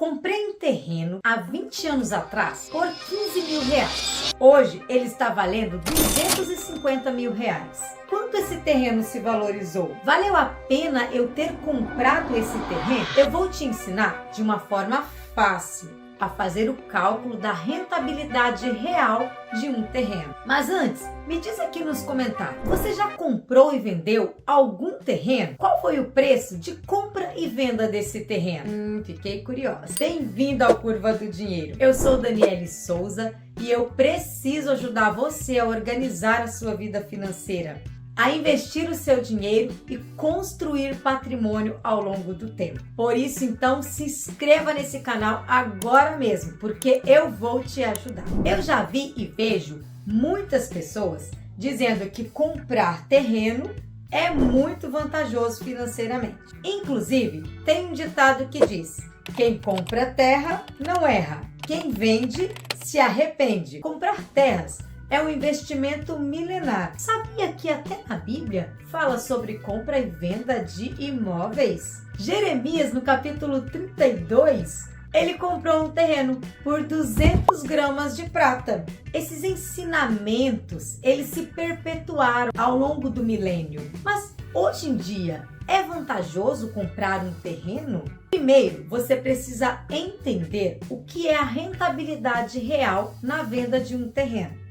comprei um terreno há 20 anos atrás por 15 mil reais. Hoje ele está valendo 250 mil reais. Quanto esse terreno se valorizou? Valeu a pena eu ter comprado esse terreno? Eu vou te ensinar de uma forma fácil a fazer o cálculo da rentabilidade real de um terreno. Mas antes, me diz aqui nos comentários, você já comprou e vendeu algum terreno? Qual foi o preço de compra e venda desse terreno? Fiquei curiosa. Bem-vindo ao Curva do Dinheiro. Eu sou Daniele Souza e eu preciso ajudar você a organizar a sua vida financeira, a investir o seu dinheiro e construir patrimônio ao longo do tempo. Por isso, então, se inscreva nesse canal agora mesmo, porque eu vou te ajudar. Eu já vi e vejo muitas pessoas dizendo que comprar terreno é muito vantajoso financeiramente. Inclusive, tem um ditado que diz: quem compra terra não erra, quem vende se arrepende. Comprar terras é um investimento milenar. Sabia que até na Bíblia fala sobre compra e venda de imóveis? Jeremias, no capítulo 32, ele comprou um terreno por 200 gramas de prata. Esses ensinamentos, eles se perpetuaram ao longo do milênio. Mas hoje em dia, é vantajoso comprar um terreno? Primeiro, você precisa entender o que é a rentabilidade real na venda de um terreno.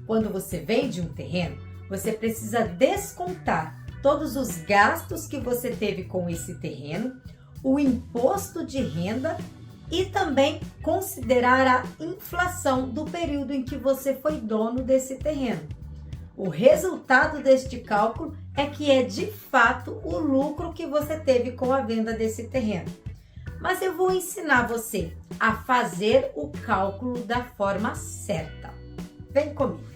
Quando você vende um terreno, você precisa descontar todos os gastos que você teve com esse terreno, o imposto de renda e também considerar a inflação do período em que você foi dono desse terreno. O resultado deste cálculo é que é de fato o lucro que você teve com a venda desse terreno. Mas eu vou ensinar você a fazer o cálculo da forma certa. Vem comigo.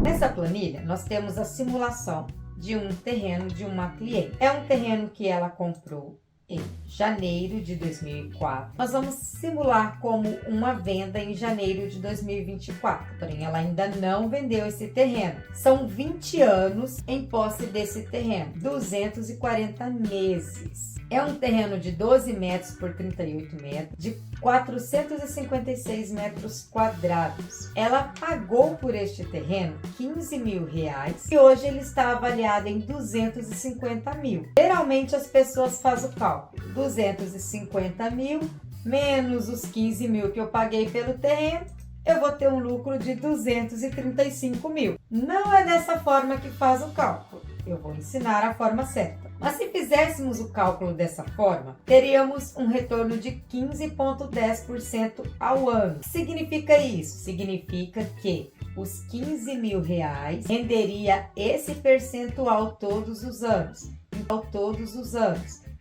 Nessa planilha, nós temos a simulação de um terreno de uma cliente. É um terreno que ela comprou em janeiro de 2004. Nós vamos simular como uma venda em janeiro de 2024, porém ela ainda não vendeu esse terreno. São 20 anos em posse desse terreno, 240 meses. É um terreno de 12 metros por 38 metros, de 456 metros quadrados. Ela pagou por este terreno 15 mil reais e hoje ele está avaliado em 250 mil. Geralmente as pessoas fazem o cálculo: 250 mil menos os 15 mil que eu paguei pelo terreno, eu vou ter um lucro de 235 mil. Não é dessa forma que faz o cálculo. Eu vou ensinar a forma certa. Mas se fizéssemos o cálculo dessa forma, teríamos um retorno de 15,10% ao ano. O que significa isso? Significa que os 15 mil reais renderia esse percentual todos os anos.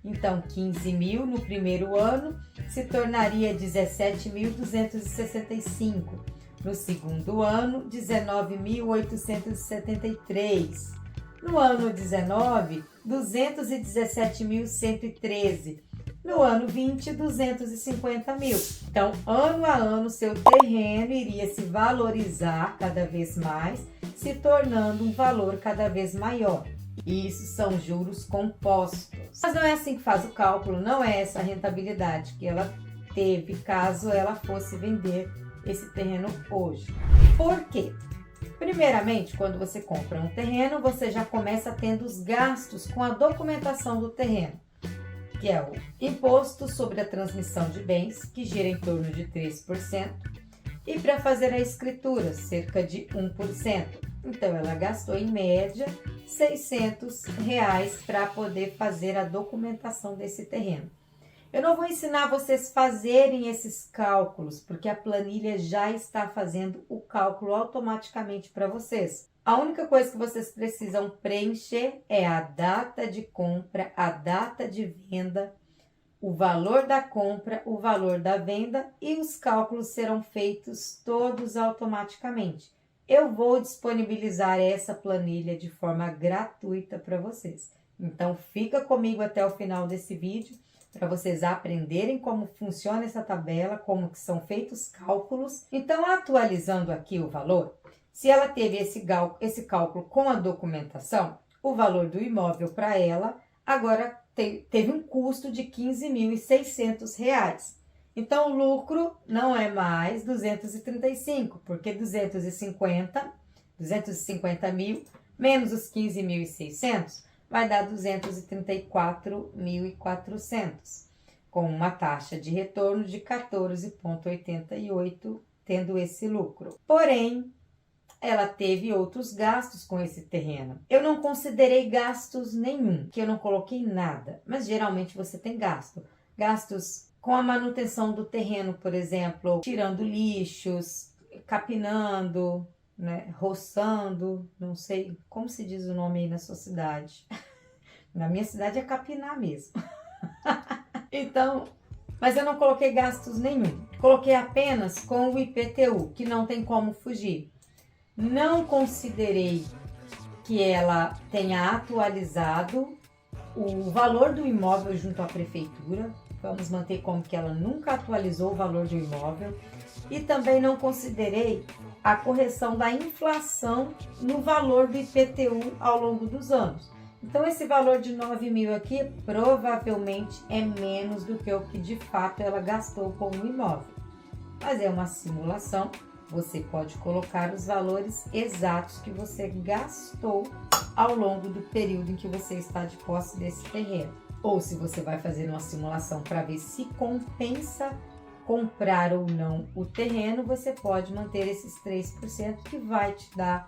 Então, 15 mil no primeiro ano se tornaria 17.265. No segundo ano, 19.873. No ano 19, 217.113. No ano 20, 250 mil. Então, ano a ano, seu terreno iria se valorizar cada vez mais, se tornando um valor cada vez maior. Isso são juros compostos. Mas não é assim que faz o cálculo, não é essa a rentabilidade que ela teve caso ela fosse vender esse terreno hoje. Por quê? Primeiramente, quando você compra um terreno, você já começa tendo os gastos com a documentação do terreno, que é o imposto sobre a transmissão de bens, que gira em torno de 3%, e para fazer a escritura, cerca de 1%. Então, ela gastou em média R$600 para poder fazer a documentação desse terreno. Eu não vou ensinar vocês a fazerem esses cálculos, porque a planilha já está fazendo o cálculo automaticamente para vocês. A única coisa que vocês precisam preencher é a data de compra, a data de venda, o valor da compra, o valor da venda, e os cálculos serão feitos todos automaticamente. Eu vou disponibilizar essa planilha de forma gratuita para vocês. Então, fica comigo até o final desse vídeo, para vocês aprenderem como funciona essa tabela, como que são feitos cálculos. Então, atualizando aqui o valor, se ela teve esse cálculo com a documentação, o valor do imóvel para ela agora teve um custo de R$15.600. Então, o lucro não é mais 235, porque 250 mil menos os 15.600 vai dar 234.400, com uma taxa de retorno de 14,88, tendo esse lucro. Porém, ela teve outros gastos com esse terreno. Eu não considerei gastos nenhum, que eu não coloquei nada, mas geralmente você tem gastos com a manutenção do terreno, por exemplo, tirando lixos, capinando, né, roçando, não sei como se diz o nome aí na sua cidade. Na minha cidade é capinar mesmo. Então, mas eu não coloquei gastos nenhum. Coloquei apenas com o IPTU, que não tem como fugir. Não considerei que ela tenha atualizado o valor do imóvel junto à prefeitura. Vamos manter como que ela nunca atualizou o valor do imóvel. E também não considerei a correção da inflação no valor do IPTU ao longo dos anos. Então, esse valor de 9 mil aqui provavelmente é menos do que o que de fato ela gastou com o imóvel. Mas é uma simulação, você pode colocar os valores exatos que você gastou ao longo do período em que você está de posse desse terreno. Ou se você vai fazer uma simulação para ver se compensa comprar ou não o terreno, você pode manter esses 3% que vai te dar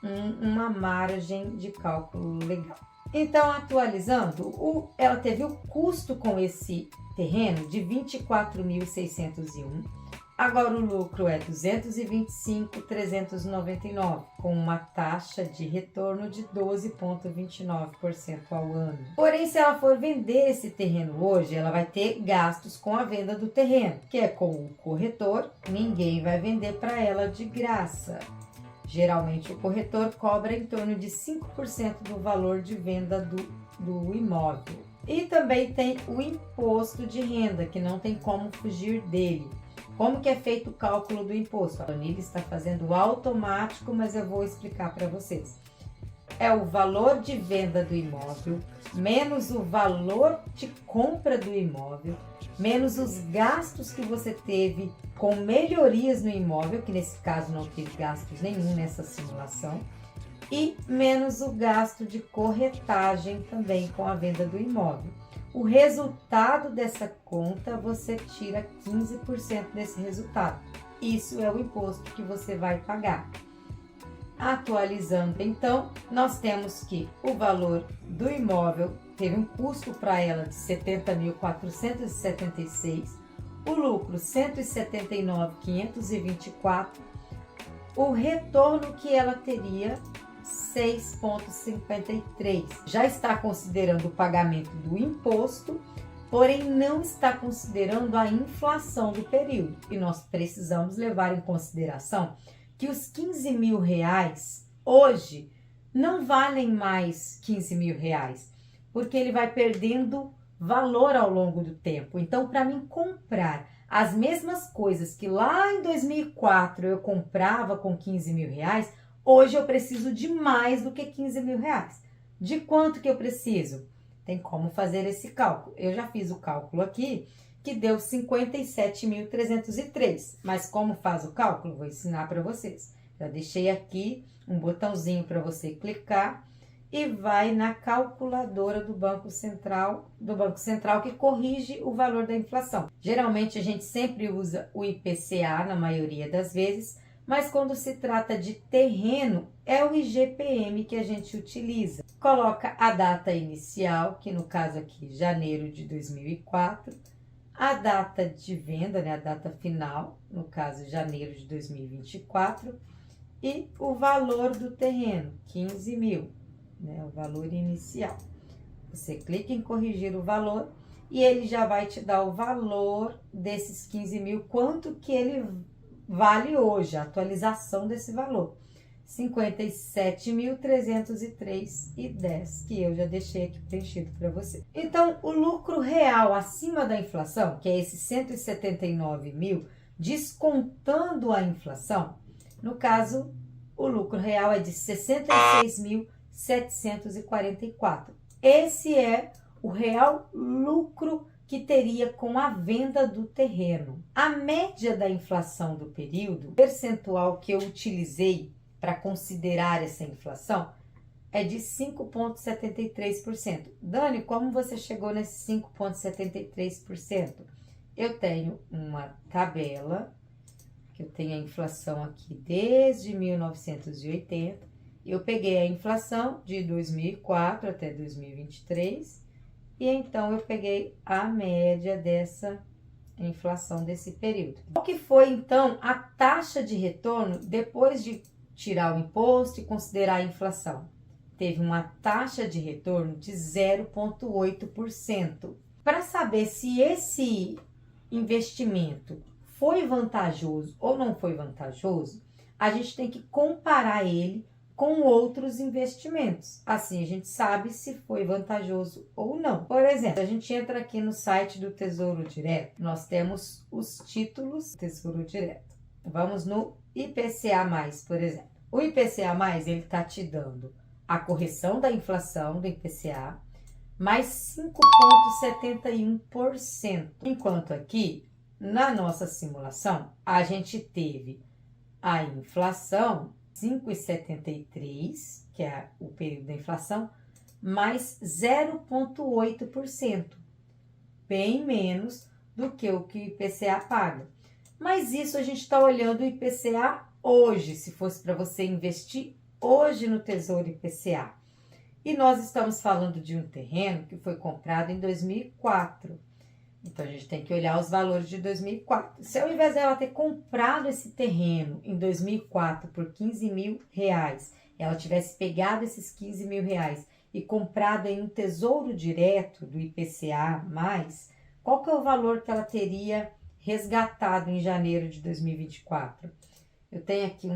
uma margem de cálculo legal. Então, atualizando, ela teve o custo com esse terreno de 24.601. Agora o lucro é 225.399, com uma taxa de retorno de 12,29% ao ano. Porém, se ela for vender esse terreno hoje, ela vai ter gastos com a venda do terreno, que é com o corretor. Ninguém vai vender para ela de graça. Geralmente, o corretor cobra em torno de 5% do valor de venda do imóvel. E também tem o imposto de renda, que não tem como fugir dele. Como que é feito o cálculo do imposto? A planilha está fazendo automático, mas eu vou explicar para vocês. É o valor de venda do imóvel, menos o valor de compra do imóvel, menos os gastos que você teve com melhorias no imóvel, que nesse caso não teve gastos nenhum nessa simulação, e menos o gasto de corretagem também com a venda do imóvel. O resultado dessa conta, você tira 15% desse resultado. Isso é o imposto que você vai pagar. Atualizando, então, nós temos que o valor do imóvel teve um custo para ela de 70.476, o lucro 179.524, o retorno que ela teria 6,53. Já está considerando o pagamento do imposto, porém não está considerando a inflação do período. E nós precisamos levar em consideração que os 15 mil reais hoje não valem mais 15 mil reais, porque ele vai perdendo valor ao longo do tempo. Então, para mim comprar as mesmas coisas que lá em 2004 eu comprava com 15 mil reais, hoje eu preciso de mais do que 15 mil reais. De quanto que eu preciso? Tem como fazer esse cálculo. Eu já fiz o cálculo aqui, que deu 57.303. Mas como faz o cálculo? Vou ensinar para vocês. Já deixei aqui um botãozinho para você clicar e vai na calculadora do Banco Central, que corrige o valor da inflação. Geralmente a gente sempre usa o IPCA na maioria das vezes, mas quando se trata de terreno, é o IGPM que a gente utiliza. Coloca a data inicial, que no caso aqui, janeiro de 2004, a data de venda, né, a data final, no caso, janeiro de 2024, e o valor do terreno, 15 mil, né, o valor inicial. Você clica em corrigir o valor e ele já vai te dar o valor desses 15 mil, quanto que ele vale hoje, a atualização desse valor, 57.303,10, que eu já deixei aqui preenchido para você. Então, o lucro real acima da inflação, que é esse 179 mil, descontando a inflação, no caso, o lucro real é de 66.744. Esse é o real lucro que teria com a venda do terreno. A média da inflação do período, o percentual que eu utilizei para considerar essa inflação, é de 5,73%. Dani, como você chegou nesse 5,73%? Eu tenho uma tabela, que eu tenho a inflação aqui desde 1980. Eu peguei a inflação de 2004 até 2023 e então eu peguei a média dessa inflação desse período. Qual que foi então a taxa de retorno depois de tirar o imposto e considerar a inflação? Teve uma taxa de retorno de 0,8%. Para saber se esse investimento foi vantajoso ou não foi vantajoso, a gente tem que comparar ele com outros investimentos. Assim a gente sabe se foi vantajoso ou não. Por exemplo, a gente entra aqui no site do Tesouro Direto, nós temos os títulos do Tesouro Direto. Vamos no IPCA+, por exemplo. O IPCA+, ele está te dando a correção da inflação do IPCA, mais 5,71%. Enquanto aqui, na nossa simulação, a gente teve a inflação 5,73%, que é o período da inflação, mais 0,8%, bem menos do que o IPCA paga. Mas isso a gente está olhando o IPCA hoje, se fosse para você investir hoje no Tesouro IPCA. E nós estamos falando de um terreno que foi comprado em 2004. Então, a gente tem que olhar os valores de 2004. Se ao invés dela ter comprado esse terreno em 2004 por R$15.000, ela tivesse pegado esses R$15.000 e comprado em um tesouro direto do IPCA+, qual que é o valor que ela teria resgatado em janeiro de 2024? Eu tenho aqui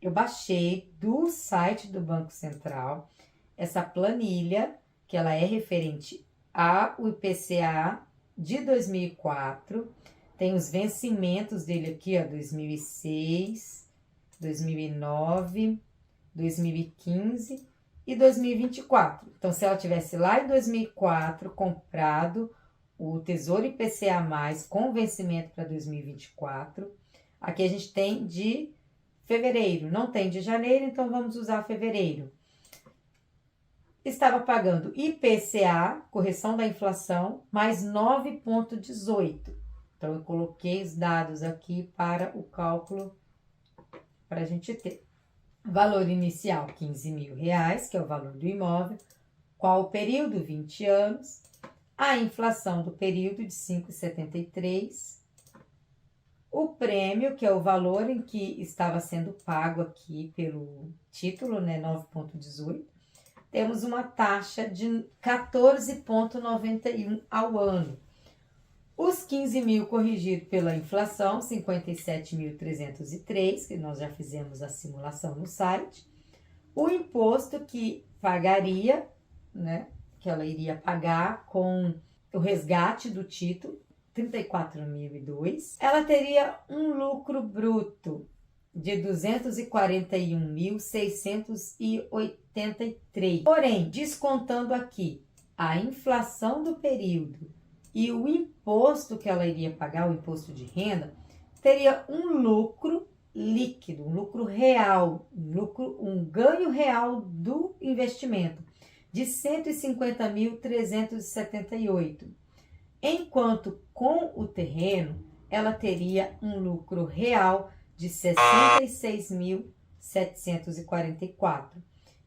eu baixei do site do Banco Central essa planilha, que ela é referente ao IPCA de 2004, tem os vencimentos dele aqui, ó, 2006, 2009, 2015 e 2024. Então, se ela tivesse lá em 2004 comprado o Tesouro IPCA+, com vencimento para 2024, aqui a gente tem de fevereiro, não tem de janeiro, então vamos usar fevereiro. Estava pagando IPCA, correção da inflação, mais 9,18. Então, eu coloquei os dados aqui para o cálculo, para a gente ter. Valor inicial, R$15.000, que é o valor do imóvel. Qual o período? 20 anos. A inflação do período de 5,73. O prêmio, que é o valor em que estava sendo pago aqui pelo título, né, 9,18. Temos uma taxa de 14,91 ao ano. Os 15.000 corrigido pela inflação, 57.303, que nós já fizemos a simulação no site. O imposto que pagaria, né, que ela iria pagar com o resgate do título, 34.002. Ela teria um lucro bruto de 241.683. Porém, descontando aqui a inflação do período e o imposto que ela iria pagar, o imposto de renda, teria um lucro líquido, um lucro real, um ganho real do investimento de 150.378. Enquanto com o terreno, ela teria um lucro real de 66.744.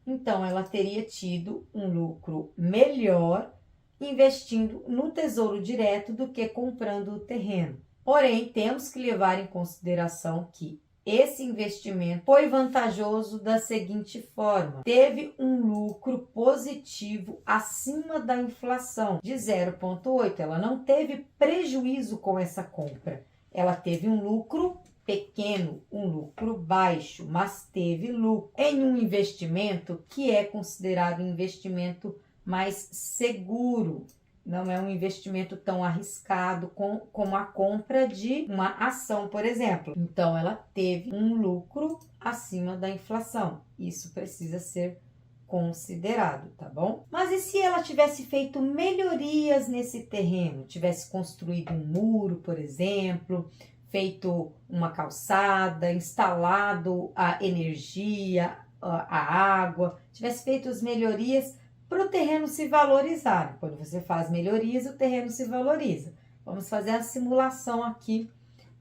Então, ela teria tido um lucro melhor investindo no Tesouro Direto do que comprando o terreno. Porém, temos que levar em consideração que esse investimento foi vantajoso da seguinte forma: teve um lucro positivo acima da inflação de 0,8. Ela não teve prejuízo com essa compra. Ela teve um lucro pequeno, um lucro baixo, mas teve lucro em um investimento que é considerado um investimento mais seguro. Não é um investimento tão arriscado como a compra de uma ação, por exemplo. Então, ela teve um lucro acima da inflação. Isso precisa ser considerado, tá bom? Mas e se ela tivesse feito melhorias nesse terreno? Tivesse construído um muro, por exemplo, feito uma calçada, instalado a energia, a água, tivesse feito as melhorias para o terreno se valorizar. Quando você faz melhorias, o terreno se valoriza. Vamos fazer a simulação aqui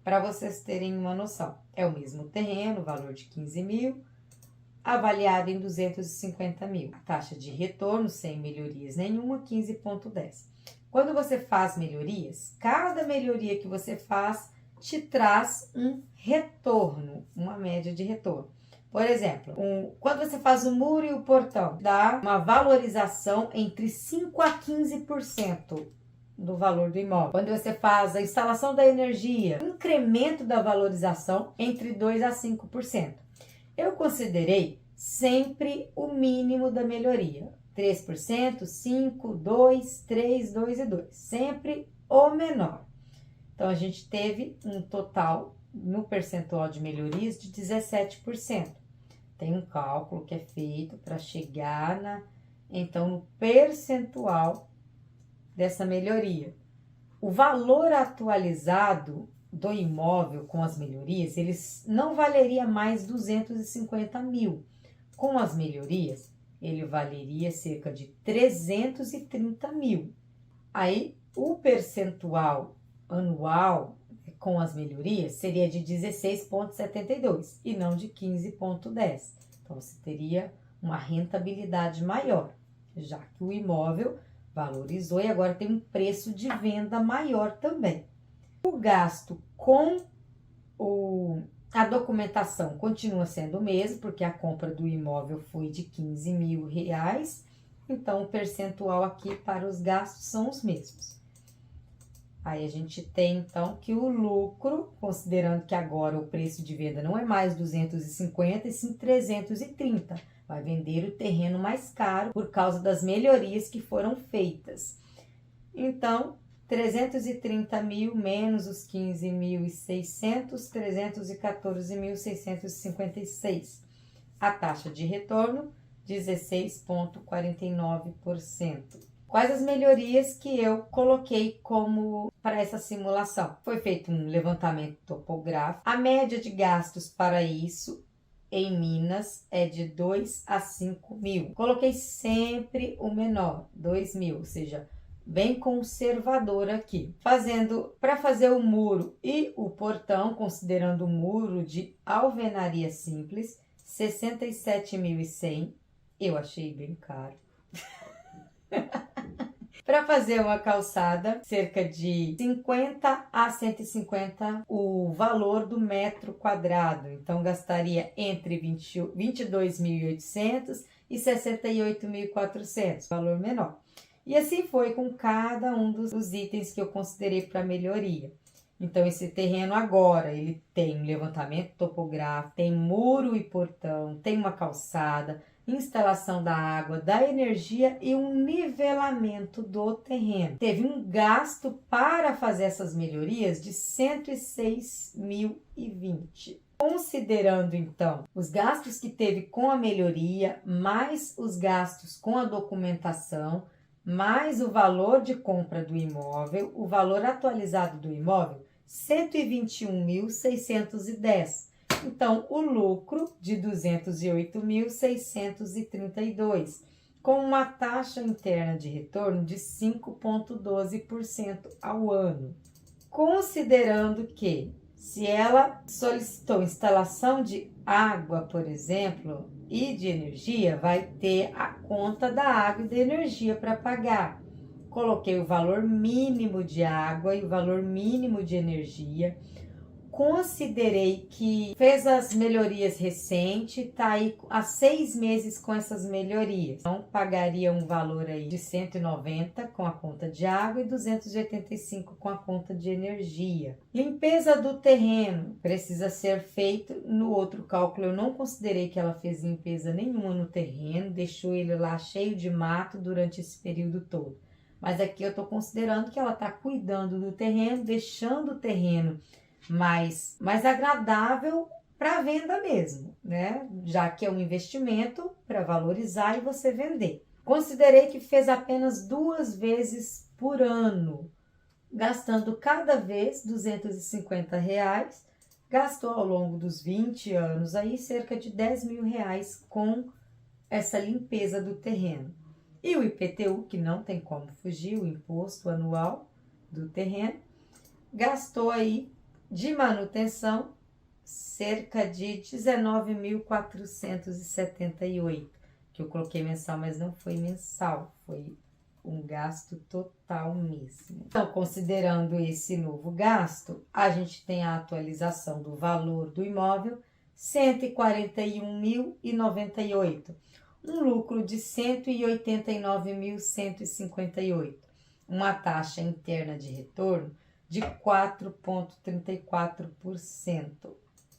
para vocês terem uma noção. É o mesmo terreno, valor de 15 mil, avaliado em 250 mil. A taxa de retorno, sem melhorias nenhuma, 15,10. Quando você faz melhorias, cada melhoria que você faz te traz um retorno, uma média de retorno. Por exemplo, quando você faz o muro e o portão, dá uma valorização entre 5% a 15% do valor do imóvel. Quando você faz a instalação da energia, incremento da valorização entre 2% a 5%. Eu considerei sempre o mínimo da melhoria. 3%, 5%, 2%, 3%, 2% e 2%. Sempre o menor. Então, a gente teve um total no percentual de melhorias de 17%. Tem um cálculo que é feito para chegar no percentual dessa melhoria. O valor atualizado do imóvel com as melhorias, eles não valeria mais 250 mil. Com as melhorias, ele valeria cerca de 330 mil. Aí, o percentual anual com as melhorias seria de 16,72 e não de 15,10. Então, você teria uma rentabilidade maior, já que o imóvel valorizou e agora tem um preço de venda maior também. O gasto com a documentação continua sendo o mesmo, porque a compra do imóvel foi de 15 mil reais, então o percentual aqui para os gastos são os mesmos. Aí a gente tem então que o lucro, considerando que agora o preço de venda não é mais 250 e sim 330, vai vender o terreno mais caro por causa das melhorias que foram feitas. Então, 330 mil menos os 15.600, 314.656. A taxa de retorno, 16,49%. Quais as melhorias que eu coloquei como para essa simulação? Foi feito um levantamento topográfico. A média de gastos para isso em Minas é de 2 a 5 mil. Coloquei sempre o menor, 2 mil, ou seja, bem conservador aqui. Para fazer o muro e o portão, considerando o muro de alvenaria simples, 67.100. Eu achei bem caro. Para fazer uma calçada, cerca de 50 a 150 o valor do metro quadrado. Então, gastaria entre 22.800 e 68.400, valor menor. E assim foi com cada um dos itens que eu considerei para melhoria. Então, esse terreno agora, ele tem um levantamento topográfico, tem muro e portão, tem uma calçada, instalação da água, da energia e um nivelamento do terreno. Teve um gasto para fazer essas melhorias de 106.020. Considerando, então, os gastos que teve com a melhoria, mais os gastos com a documentação, mais o valor de compra do imóvel, o valor atualizado do imóvel, 121.610. Então, o lucro de 208.632, com uma taxa interna de retorno de 5,12% ao ano. Considerando que, se ela solicitou instalação de água, por exemplo, e de energia, vai ter a conta da água e da energia para pagar. Coloquei o valor mínimo de água e o valor mínimo de energia. Considerei que fez as melhorias recentes, tá aí há 6 meses com essas melhorias. Então, pagaria um valor aí de 190 com a conta de água e 285 com a conta de energia. Limpeza do terreno precisa ser feito no outro cálculo. Eu não considerei que ela fez limpeza nenhuma no terreno, deixou ele lá cheio de mato durante esse período todo. Mas aqui eu estou considerando que ela está cuidando do terreno, deixando o terreno mais agradável para venda mesmo, né? Já que é um investimento para valorizar e você vender. Considerei que fez apenas 2 vezes por ano, gastando cada vez R$ 250, gastou ao longo dos 20 anos aí cerca de R$ 10.000 com essa limpeza do terreno. E o IPTU, que não tem como fugir, o imposto anual do terreno, gastou aí de manutenção cerca de R$ 19.478, que eu coloquei mensal, mas não foi mensal, foi um gasto total mesmo. Então, considerando esse novo gasto, a gente tem a atualização do valor do imóvel, R$ 141.098, um lucro de R$ 189.158, uma taxa interna de retorno de 4,34%.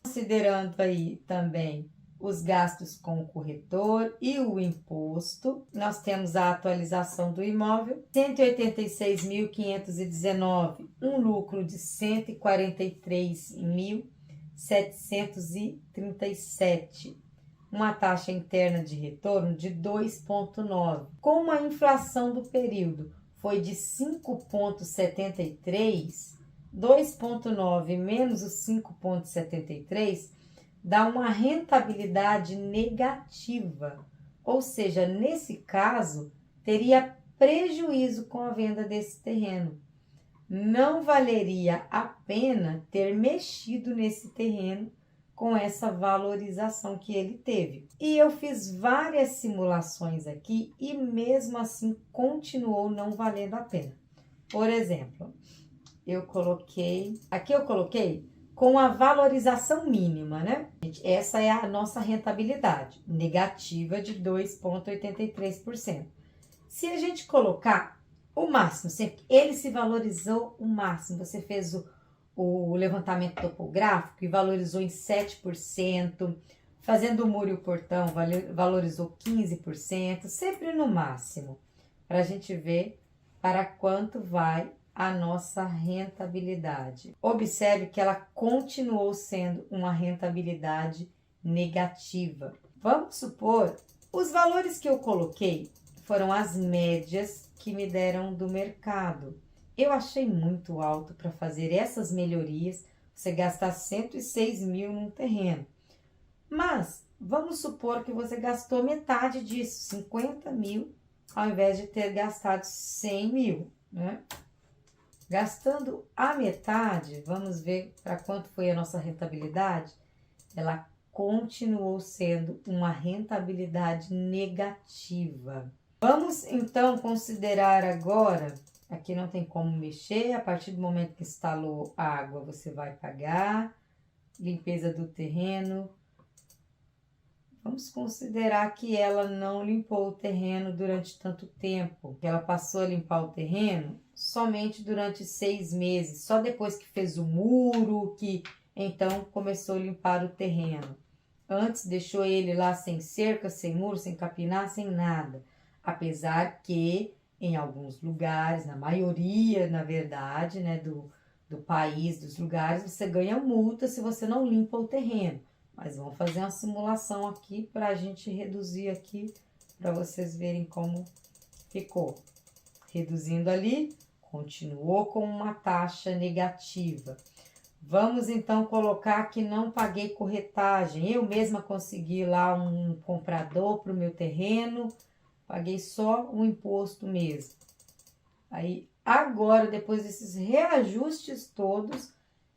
Considerando aí também os gastos com o corretor e o imposto, nós temos a atualização do imóvel, R$ 186.519, um lucro de R$ 143.737, uma taxa interna de retorno de 2,9%. Como a inflação do período foi de 5,73%, 2,9 menos os 5,73 dá uma rentabilidade negativa, ou seja, nesse caso, teria prejuízo com a venda desse terreno. Não valeria a pena ter mexido nesse terreno com essa valorização que ele teve. E eu fiz várias simulações aqui e mesmo assim continuou não valendo a pena. Por exemplo, eu coloquei com a valorização mínima, né? Essa é a nossa rentabilidade, negativa de 2,83%. Se a gente colocar o máximo, sempre ele se valorizou o máximo, você fez o levantamento topográfico e valorizou em 7%, fazendo o muro e o portão valorizou 15%, sempre no máximo, para a gente ver para quanto vai a nossa rentabilidade. Observe que ela continuou sendo uma rentabilidade negativa. Vamos supor, os valores que eu coloquei foram as médias que me deram do mercado. Eu achei muito alto para fazer essas melhorias, você gastar 106 mil num terreno. Mas vamos supor que você gastou metade disso, 50 mil, ao invés de ter gastado 100 mil, né? Gastando a metade, vamos ver para quanto foi a nossa rentabilidade. Ela continuou sendo uma rentabilidade negativa. Vamos então considerar agora, aqui não tem como mexer, a partir do momento que instalou a água você vai pagar, limpeza do terreno. Vamos considerar que ela não limpou o terreno durante tanto tempo, que ela passou a limpar o terreno somente durante 6 meses, só depois que fez o muro, que então começou a limpar o terreno. Antes deixou ele lá sem cerca, sem muro, sem capinar, sem nada. Apesar que em alguns lugares, na maioria, na verdade, né, do país, dos lugares, você ganha multa se você não limpa o terreno. Mas vamos fazer uma simulação aqui para a gente reduzir aqui, para vocês verem como ficou. Reduzindo ali, continuou com uma taxa negativa. Vamos então colocar que não paguei corretagem. Eu mesma consegui lá um comprador para o meu terreno, paguei só o imposto mesmo. Aí agora, depois desses reajustes todos,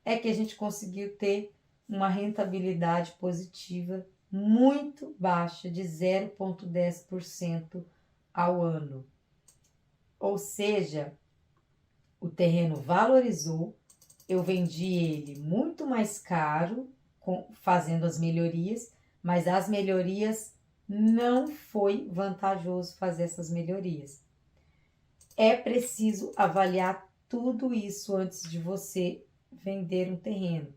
é que a gente conseguiu ter uma rentabilidade positiva muito baixa, de 0,10% ao ano. Ou seja, o terreno valorizou, eu vendi ele muito mais caro, fazendo as melhorias, mas as melhorias não foi vantajoso fazer essas melhorias. É preciso avaliar tudo isso antes de você vender um terreno.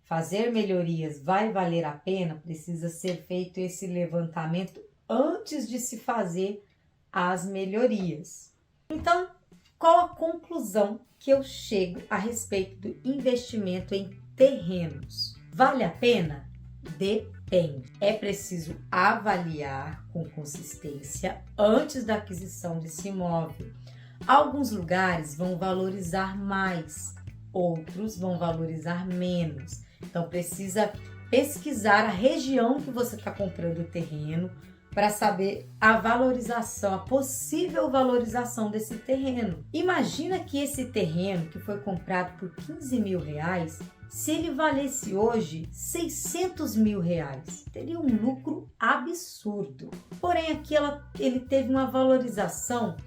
Fazer melhorias vai valer a pena? Precisa ser feito esse levantamento antes de se fazer as melhorias. Então, qual a conclusão que eu chego a respeito do investimento em terrenos? Vale a pena? Depende. É preciso avaliar com consistência antes da aquisição desse imóvel. Alguns lugares vão valorizar mais, outros vão valorizar menos. Então precisa pesquisar a região que você está comprando o terreno para saber a valorização, a possível valorização desse terreno. Imagina que esse terreno que foi comprado por 15 mil reais, se ele valesse hoje 600 mil reais, teria um lucro absurdo. Porém, aqui ele teve uma valorização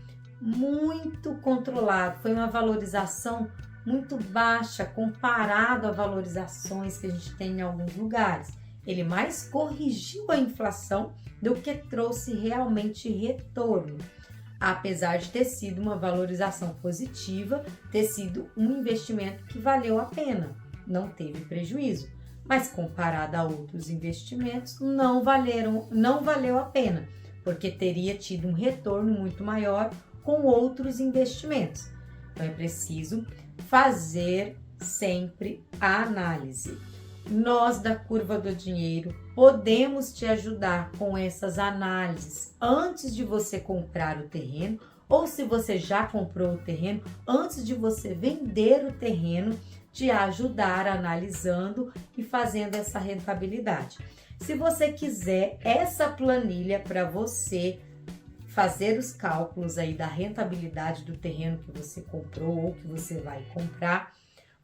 muito controlada, foi uma valorização muito baixa comparado a valorizações que a gente tem em alguns lugares. Ele mais corrigiu a inflação do que trouxe realmente retorno. Apesar de ter sido uma valorização positiva, ter sido um investimento que valeu a pena, não teve prejuízo. Mas comparado a outros investimentos, não valeu a pena, porque teria tido um retorno muito maior com outros investimentos. Então é preciso fazer sempre a análise. Nós da Curva do Dinheiro podemos te ajudar com essas análises antes de você comprar o terreno, ou se você já comprou o terreno, antes de você vender o terreno, te ajudar analisando e fazendo essa rentabilidade. Se você quiser essa planilha para você fazer os cálculos aí da rentabilidade do terreno que você comprou ou que você vai comprar,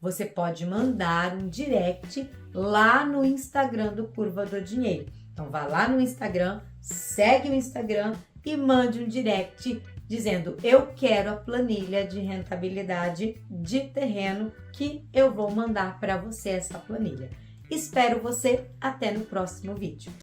você pode mandar um direct lá no Instagram do Curva do Dinheiro. Então vá lá no Instagram, segue o Instagram e mande um direct dizendo: eu quero a planilha de rentabilidade de terreno, que eu vou mandar para você essa planilha. Espero você até no próximo vídeo.